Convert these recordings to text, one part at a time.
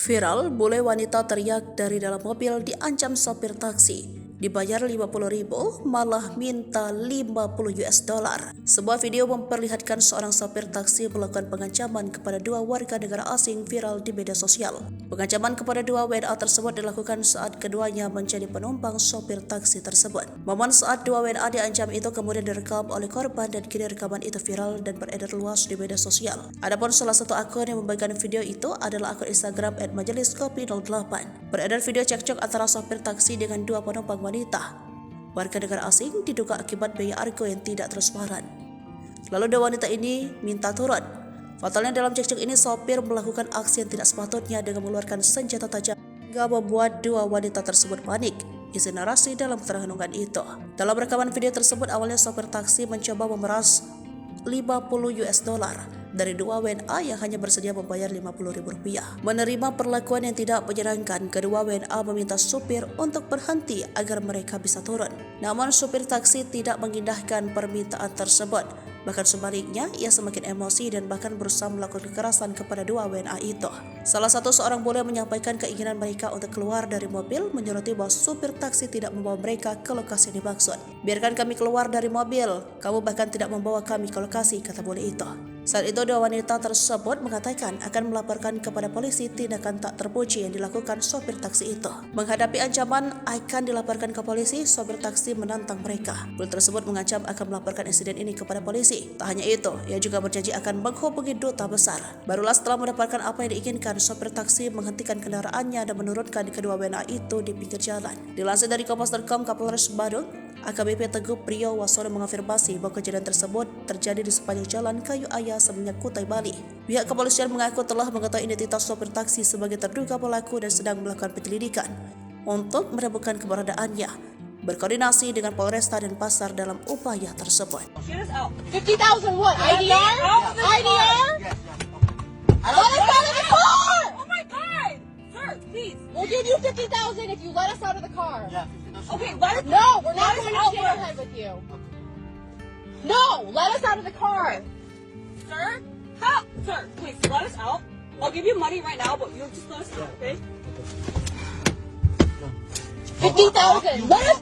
Viral, bule wanita teriak dari dalam mobil diancam sopir taksi. Dibayar 50.000, malah minta 50 US dollar. Sebuah video memperlihatkan seorang sopir taksi melakukan pengancaman kepada dua warga negara asing viral di media sosial. Pengancaman kepada dua WNA tersebut dilakukan saat keduanya menjadi penumpang sopir taksi tersebut. Momen saat dua WNA diancam itu kemudian direkam oleh korban dan kini rekaman itu viral dan beredar luas di media sosial. Adapun salah satu akun yang membagikan video itu adalah akun Instagram @majeliskopi08. Beredar video cekcok antara sopir taksi dengan dua penumpang wanita. Warga negara asing diduga akibat biaya argo yang tidak transparan. Lalu dua wanita ini minta turun. Fatalnya dalam cekcok ini sopir melakukan aksi yang tidak sepatutnya dengan mengeluarkan senjata tajam hingga membuat dua wanita tersebut panik. Isi narasi dalam keterangan unggahan itu. Dalam rekaman video tersebut awalnya sopir taksi mencoba memeras 50 US dollar dari dua WNA yang hanya bersedia membayar 50.000 rupiah. Menerima perlakuan yang tidak menyenangkan, kedua WNA meminta supir untuk berhenti agar mereka bisa turun. Namun supir taksi tidak mengindahkan permintaan tersebut. Bahkan sebaliknya, ia semakin emosi dan bahkan berusaha melakukan kekerasan kepada dua WNA itu. Salah satu seorang bule menyampaikan keinginan mereka untuk keluar dari mobil, menyoroti bahwa supir taksi tidak membawa mereka ke lokasi yang dimaksud. "Biarkan kami keluar dari mobil, kamu bahkan tidak membawa kami ke lokasi," kata bule itu. Saat itu dua wanita tersebut mengatakan akan melaporkan kepada polisi tindakan tak terpuji yang dilakukan sopir taksi itu. Menghadapi ancaman akan dilaporkan ke polisi, sopir taksi menantang mereka. Bule tersebut mengancam akan melaporkan insiden ini kepada polisi. Tak hanya itu, ia juga berjanji akan menghubungi duta besar. Barulah setelah mendapatkan apa yang diinginkan, sopir taksi menghentikan kendaraannya dan menurunkan kedua WNA itu di pinggir jalan. Dilansir dari Kompas.com, Kapolres Badung, AKBP Teguh Priyo Wasono mengafirmasi bahwa kejadian tersebut terjadi di sepanjang jalan Kayu Aya, Seminyak, Kutai, Bali. Pihak kepolisian mengaku telah mengetahui identitas sopir taksi sebagai terduga pelaku dan sedang melakukan penyelidikan untuk menemukan keberadaannya, berkoordinasi dengan Polresta dan Pasar dalam upaya tersebut. 50,000 what? IDR? IDR? Let us out of the car! Oh my God! Sir, please. We'll give you 50,000 if you let us out of the car. Okay, let us. No, we're not let us going to out jail first. head with you. No, let us out of the car. Sir? How? Sir, please, let us out. I'll give you money right now, but you just let us out, okay? 50,000. Let us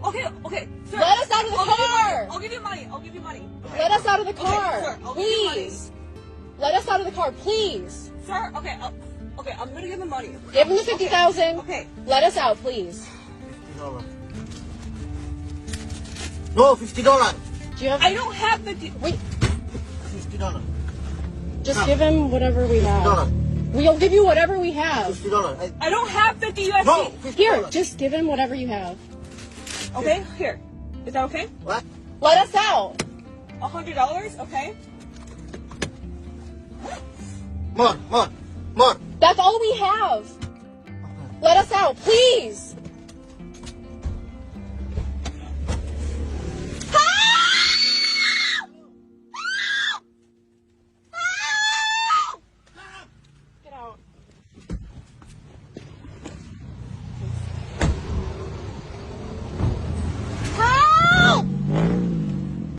Okay, sir. let us out of the car. I'll give you money. I'll give you money. Let us out of the car. sir, I'll give you money. Please. Let us out of the car, please. Sir, okay, okay, I'm gonna give him money. Give him the 50,000. Okay. Let us out, please. No, $50. Do you have? I don't have 50. Wait, $50. just give him whatever we have. We'll give you whatever we have. $50. I don't have 50 USD. No, $50. Here, just give him whatever you have. Okay, here. Is that okay? What? Let us out. $100, okay? More. That's all we have. Let us out, please.